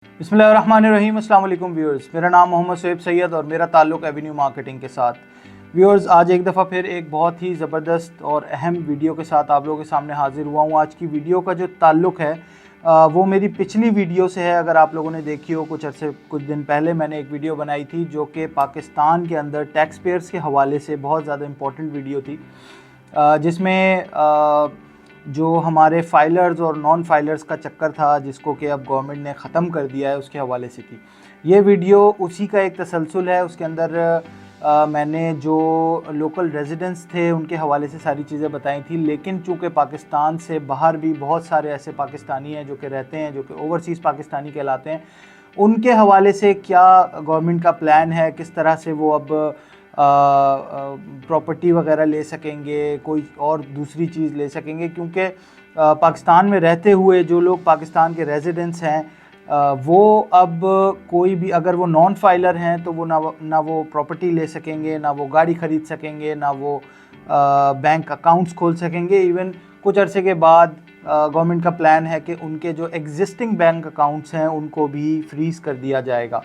बिस्मिल्लाहिर्रहमानिर्रहीम। अस्सलाम वालेकुम व्यूअर्स, मेरा नाम मोहम्मद शोएब सैयद और मेरा ताल्लुक़ एवेन्यू मार्केटिंग के साथ। व्यूअर्स, आज एक दफ़ा फिर एक बहुत ही ज़बरदस्त और अहम वीडियो के साथ आप लोगों के सामने हाज़िर हुआ हूँ। आज की वीडियो का जो ताल्लुक़ है वो मेरी पिछली वीडियो से है। अगर आप लोगों ने देखी हो, कुछ दिन पहले मैंने एक वीडियो बनाई थी जो कि पाकिस्तान के अंदर टैक्स पेयर्स के हवाले से बहुत ज़्यादा इम्पॉर्टेंट वीडियो थी, जिसमें जो हमारे फाइलर्स और नॉन फाइलर्स का चक्कर था जिसको कि अब गवर्नमेंट ने ख़त्म कर दिया है, उसके हवाले से थी। ये वीडियो उसी का एक तसलसल है। उसके अंदर मैंने जो लोकल रेजिडेंट्स थे उनके हवाले से सारी चीज़ें बताई थी, लेकिन चूँकि पाकिस्तान से बाहर भी बहुत सारे ऐसे पाकिस्तानी हैं जो कि रहते हैं, जो कि ओवरसीज़ पाकिस्तानी कहलाते हैं, उनके हवाले से क्या गवर्नमेंट का प्लान है, किस तरह से वो अब प्रॉपर्टी वगैरह ले सकेंगे, कोई और दूसरी चीज़ ले सकेंगे। क्योंकि पाकिस्तान में रहते हुए जो लोग पाकिस्तान के रेजिडेंट्स हैं वो अब कोई भी, अगर वो नॉन फाइलर हैं तो वो ना वो प्रॉपर्टी ले सकेंगे, ना वो गाड़ी ख़रीद सकेंगे, ना वो बैंक अकाउंट्स खोल सकेंगे। इवन कुछ अरसे के बाद गवर्नमेंट का प्लान है कि उनके जो एग्जिस्टिंग बैंक अकाउंट्स हैं उनको भी फ्रीज़ कर दिया जाएगा।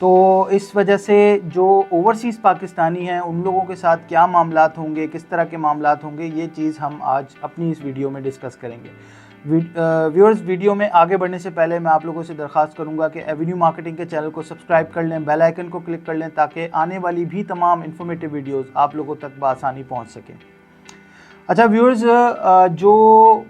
तो इस वजह से जो ओवरसीज़ पाकिस्तानी हैं उन लोगों के साथ क्या मामलात होंगे, किस तरह के मामलात होंगे, ये चीज़ हम आज अपनी इस वीडियो में डिस्कस करेंगे। व्यूअर्स, वीडियो में आगे बढ़ने से पहले मैं आप लोगों से दरख्वास्त करूंगा कि एवेन्यू मार्केटिंग के चैनल को सब्सक्राइब कर लें, बेल आइकन को क्लिक कर लें ताकि आने वाली भी तमाम इन्फॉर्मेटिव वीडियोस आप लोगों तक बआसानी पहुंच सकें। अच्छा व्यूअर्स, जो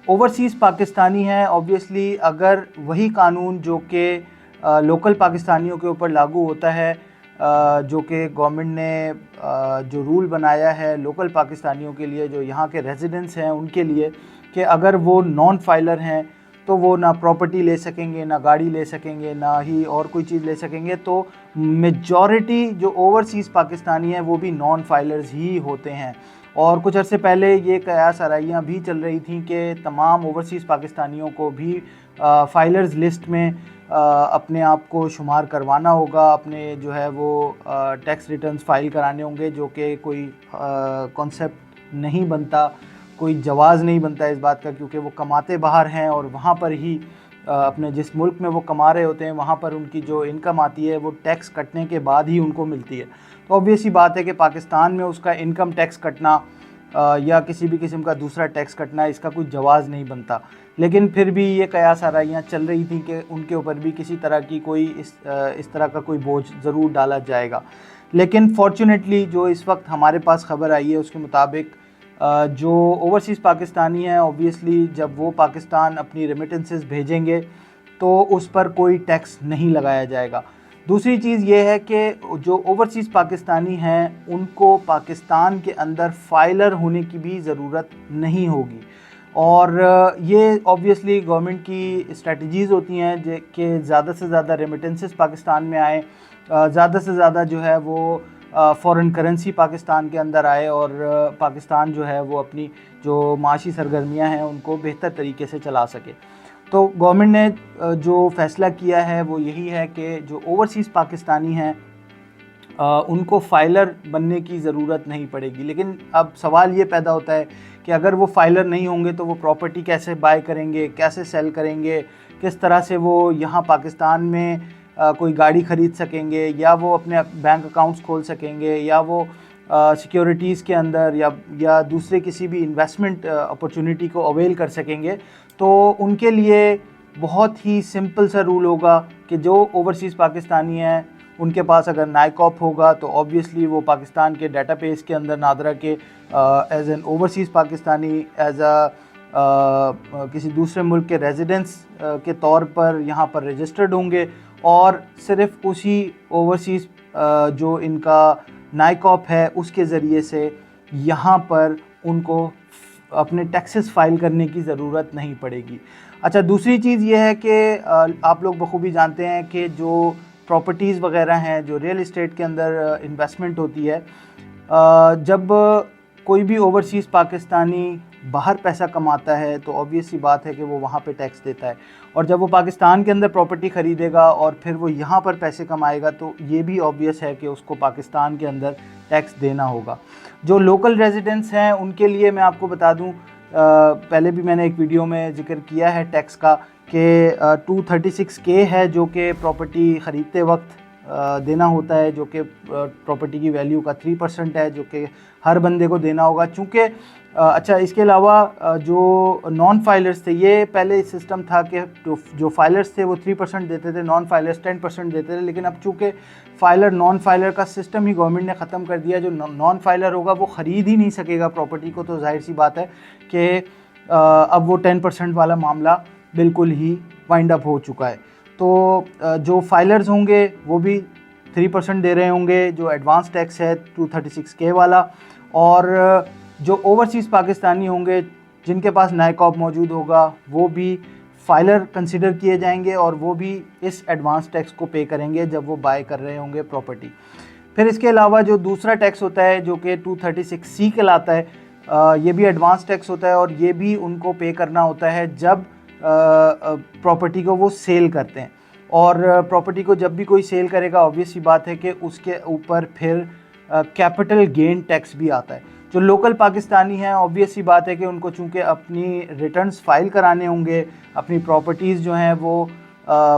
ओवरसीज़ पाकिस्तानी हैं, ऑब्वियसली अगर वही कानून जो कि लोकल पाकिस्तानियों के ऊपर लागू होता है, जो कि गवर्नमेंट ने जो रूल बनाया है लोकल पाकिस्तानियों के लिए, जो यहाँ के रेजिडेंट्स हैं उनके लिए, कि अगर वो नॉन फाइलर हैं तो वो ना प्रॉपर्टी ले सकेंगे, ना गाड़ी ले सकेंगे, ना ही और कोई चीज़ ले सकेंगे। तो मेजॉरिटी जो ओवरसीज़ पाकिस्तानी हैं वो भी नॉन फाइलर्स ही होते हैं। और कुछ अर्से पहले ये कयास आराइयाँ भी चल रही थी कि तमाम ओवरसीज़ पाकिस्तानियों को भी फाइलर्स लिस्ट में अपने आप को शुमार करवाना होगा, अपने जो है वो टैक्स रिटर्न्स फाइल कराने होंगे, जो कि कोई कॉन्सेप्ट नहीं बनता, कोई जवाज़ नहीं बनता इस बात का, क्योंकि वो कमाते बाहर हैं और वहाँ पर ही अपने जिस मुल्क में वो कमा रहे होते हैं वहाँ पर उनकी जो इनकम आती है वो टैक्स कटने के बाद ही उनको मिलती है। तो ऑब्वियस ही बात है कि पाकिस्तान में उसका इनकम टैक्स कटना या किसी भी किस्म का दूसरा टैक्स कटना, इसका कोई जवाज़ नहीं बनता। लेकिन फिर भी ये कयास आराइयाँ चल रही थी कि उनके ऊपर भी किसी तरह की कोई इस तरह का कोई बोझ ज़रूर डाला जाएगा। लेकिन फॉर्चुनेटली जो इस वक्त हमारे पास ख़बर आई है उसके मुताबिक जो ओवरसीज़ पाकिस्तानी हैं, ऑब्वियसली जब वो पाकिस्तान अपनी रेमिटेंसेस भेजेंगे तो उस पर कोई टैक्स नहीं लगाया जाएगा। दूसरी चीज़ ये है कि जो ओवरसीज़ पाकिस्तानी हैं उनको पाकिस्तान के अंदर फाइलर होने की भी ज़रूरत नहीं होगी। और ये ऑब्वियसली गवर्नमेंट की स्ट्रेटजीज़ होती हैं कि ज़्यादा से ज़्यादा रेमिटेंसेस पाकिस्तान में आए, ज़्यादा से ज़्यादा जो है वो फ़ॉरेन करेंसी पाकिस्तान के अंदर आए और पाकिस्तान जो है वो अपनी जो माशी सरगर्मियाँ हैं उनको बेहतर तरीके से चला सके। तो गवर्नमेंट ने जो फ़ैसला किया है वो यही है कि जो ओवरसीज़ पाकिस्तानी हैं उनको फाइलर बनने की ज़रूरत नहीं पड़ेगी। लेकिन अब सवाल ये पैदा होता है कि अगर वो फाइलर नहीं होंगे तो वो प्रॉपर्टी कैसे बाय करेंगे, कैसे सेल करेंगे, किस तरह से वो यहाँ पाकिस्तान में कोई गाड़ी ख़रीद सकेंगे, या वो अपने बैंक अकाउंट्स खोल सकेंगे, या वो सिक्योरिटीज़ के अंदर या दूसरे किसी भी इन्वेस्टमेंट अपॉर्चुनिटी को अवेल कर सकेंगे। तो उनके लिए बहुत ही सिंपल सा रूल होगा कि जो ओवरसीज़ पाकिस्तानी हैं उनके पास अगर नाइकॉप होगा तो ऑब्वियसली वो पाकिस्तान के डेटाबेस के अंदर नादरा के as an overseas Pakistani, as किसी दूसरे मुल्क के रेजिडेंट्स के तौर पर यहाँ पर रजिस्टर्ड होंगे और सिर्फ़ उसी ओवरसीज़ जो इनका नाइकॉप है उसके ज़रिए से यहाँ पर उनको अपने टैक्सेस फ़ाइल करने की ज़रूरत नहीं पड़ेगी। अच्छा, दूसरी चीज़ ये है कि आप लोग बखूबी जानते हैं कि जो प्रॉपर्टीज़ वगैरह हैं, जो रियल इस्टेट के अंदर इन्वेस्टमेंट होती है, जब कोई भी ओवरसीज़ पाकिस्तानी बाहर पैसा कमाता है तो ऑब्वियस सी बात है कि वो वहाँ पे टैक्स देता है, और जब वो पाकिस्तान के अंदर प्रॉपर्टी ख़रीदेगा और फिर वो यहाँ पर पैसे कमाएगा तो ये भी ऑब्वियस है कि उसको पाकिस्तान के अंदर टैक्स देना होगा। जो लोकल रेजिडेंट्स हैं उनके लिए मैं आपको बता दूँ, पहले भी मैंने एक वीडियो में ज़िक्र किया है टैक्स का, کہ 236K ہے جو کہ پراپرٹی خریدتے وقت دینا ہوتا ہے، جو کہ پراپرٹی کی ویلیو کا 3% ہے، جو کہ ہر بندے کو دینا ہوگا. چونکہ اچھا اس کے علاوہ جو نان فائلرز تھے، یہ پہلے سسٹم تھا کہ جو فائلرز تھے وہ 3% دیتے تھے، نان فائلرز 10% دیتے تھے. لیکن اب چونکہ فائلر نان فائلر کا سسٹم ہی گورنمنٹ نے ختم کر دیا، جو نان فائلر ہوگا وہ خرید ہی نہیں سکے گا پراپرٹی کو، تو ظاہر سی بات ہے کہ اب وہ 10% والا معاملہ بالکل ہی وائنڈ اپ ہو چکا ہے. تو جو فائلرز ہوں گے وہ بھی 3% دے رہے ہوں گے، جو ایڈوانس ٹیکس ہے 236K والا. اور جو اوورسیز پاکستانی ہوں گے جن کے پاس نائکاپ موجود ہوگا وہ بھی فائلر کنسیڈر کیے جائیں گے، اور وہ بھی اس ایڈوانس ٹیکس کو پے کریں گے جب وہ بائی کر رہے ہوں گے پراپرٹی. پھر اس کے علاوہ جو دوسرا ٹیکس ہوتا ہے جو کہ 236C کہلاتا ہے، یہ بھی ایڈوانس ٹیکس ہوتا ہے، اور یہ بھی ان کو پے کرنا ہوتا ہے جب پراپرٹی کو وہ سیل کرتے ہیں. اور پراپرٹی کو جب بھی کوئی سیل کرے گا، آبویس سی بات ہے کہ اس کے اوپر پھر کیپٹل گین ٹیکس بھی آتا ہے. جو لوکل پاکستانی ہیں، آبویس سی بات ہے کہ ان کو چونکہ اپنی ریٹرنز فائل کرانے ہوں گے، اپنی پراپرٹیز جو ہیں وہ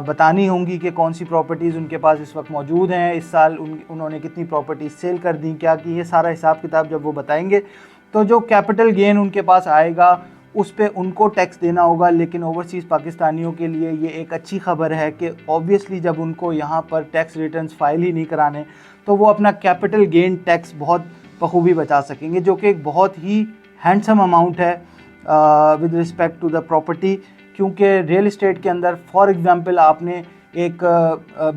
بتانی ہوں گی کہ کون سی پراپرٹیز ان کے پاس اس وقت موجود ہیں، اس سال انہوں نے کتنی پراپرٹیز سیل کر دیں، کیا کی، یہ سارا حساب کتاب جب وہ بتائیں گے تو جو کیپٹل گین ان کے پاس آئے گا اس پہ ان کو ٹیکس دینا ہوگا. لیکن اوورسیز پاکستانیوں کے لیے یہ ایک اچھی خبر ہے کہ اوبویسلی جب ان کو یہاں پر ٹیکس ریٹرنز فائل ہی نہیں کرانے تو وہ اپنا کیپٹل گین ٹیکس بہت بخوبی بچا سکیں گے، جو کہ ایک بہت ہی ہینڈسم اماؤنٹ ہے with respect to the property. کیونکہ ریئل اسٹیٹ کے اندر فار ایگزامپل آپ نے ایک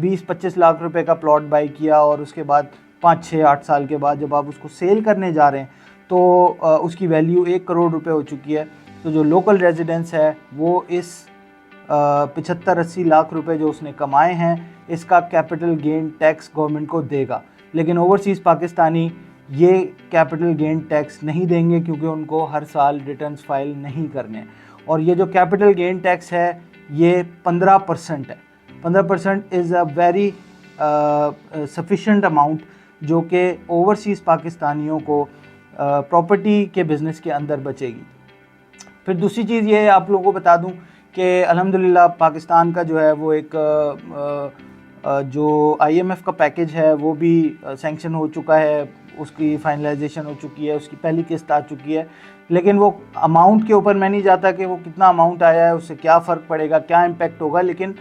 20-25 لاکھ روپے کا پلاٹ بائی کیا، اور اس کے بعد 5-6-8 سال کے بعد جب آپ اس کو سیل کرنے جا رہے ہیں تو اس کی ویلیو 1 کروڑ روپے ہو چکی ہے. تو جو لوکل ریزیڈنس ہے وہ اس 75-80 لاکھ روپے جو اس نے کمائے ہیں اس کا کیپٹل گین ٹیکس گورنمنٹ کو دے گا. لیکن اوورسیز پاکستانی یہ کیپٹل گین ٹیکس نہیں دیں گے کیونکہ ان کو ہر سال ریٹرنز فائل نہیں کرنے. اور یہ جو کیپٹل گین ٹیکس ہے یہ 15% ہے. 15% از اے ویری سفیشینٹ اماؤنٹ جو کہ اوورسیز پاکستانیوں کو پراپرٹی کے بزنس کے اندر بچے گی. پھر دوسری چیز یہ آپ لوگوں کو بتا دوں کہ الحمدللہ پاکستان کا جو ہے وہ ایک جو IMF کا پیکج ہے وہ بھی سینکشن ہو چکا ہے، اس کی فائنلائزیشن ہو چکی ہے، اس کی پہلی قسط آ چکی ہے. لیکن وہ اماؤنٹ کے اوپر میں نہیں جاتا کہ وہ کتنا اماؤنٹ آیا ہے، اس سے کیا فرق پڑے گا، کیا امپیکٹ ہوگا. لیکن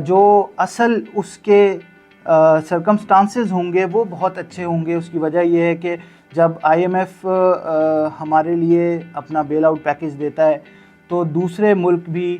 جو اصل اس کے سرکمسٹانسز ہوں گے وہ بہت اچھے ہوں گے. اس کی وجہ یہ ہے کہ جب IMF ہمارے لیے اپنا بیل آؤٹ پیکج دیتا ہے تو دوسرے ملک بھی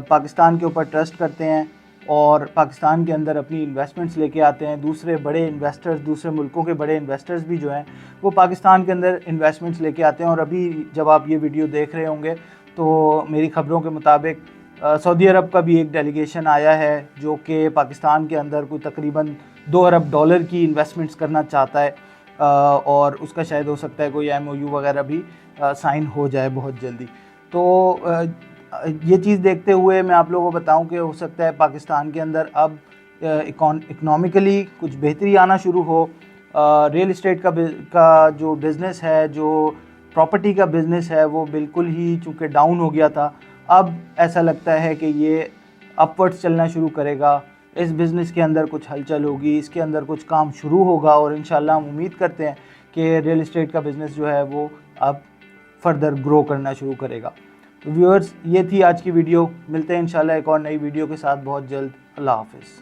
پاکستان کے اوپر ٹرسٹ کرتے ہیں اور پاکستان کے اندر اپنی انویسٹمنٹس لے کے آتے ہیں. دوسرے بڑے انویسٹرز، دوسرے ملکوں کے بڑے انویسٹرز بھی جو ہیں وہ پاکستان کے اندر انویسٹمنٹس لے کے آتے ہیں. اور ابھی جب آپ یہ ویڈیو دیکھ رہے ہوں گے تو میری خبروں کے مطابق سعودی عرب کا بھی ایک ڈیلیگیشن آیا ہے جو کہ پاکستان کے اندر کوئی تقریباً $2 ارب کی انویسٹمنٹس کرنا چاہتا ہے، اور اس کا شاید ہو سکتا ہے کوئی MOU وغیرہ بھی سائن ہو جائے بہت جلدی. تو یہ چیز دیکھتے ہوئے میں آپ لوگوں کو بتاؤں کہ ہو سکتا ہے پاکستان کے اندر اب اکنامکلی کچھ بہتری آنا شروع ہو. ریئل اسٹیٹ کا جو بزنس ہے، جو پراپرٹی کا بزنس ہے وہ بالکل ہی چونکہ ڈاؤن ہو گیا تھا، اب ایسا لگتا ہے کہ یہ اپورڈس چلنا شروع کرے گا. اس بزنس کے اندر کچھ ہلچل ہوگی، اس کے اندر کچھ کام شروع ہوگا، اور انشاءاللہ ہم امید کرتے ہیں کہ ریئل اسٹیٹ کا بزنس جو ہے وہ اب فردر گرو کرنا شروع کرے گا. تو ویورز، یہ تھی آج کی ویڈیو. ملتے ہیں انشاءاللہ ایک اور نئی ویڈیو کے ساتھ بہت جلد. اللہ حافظ.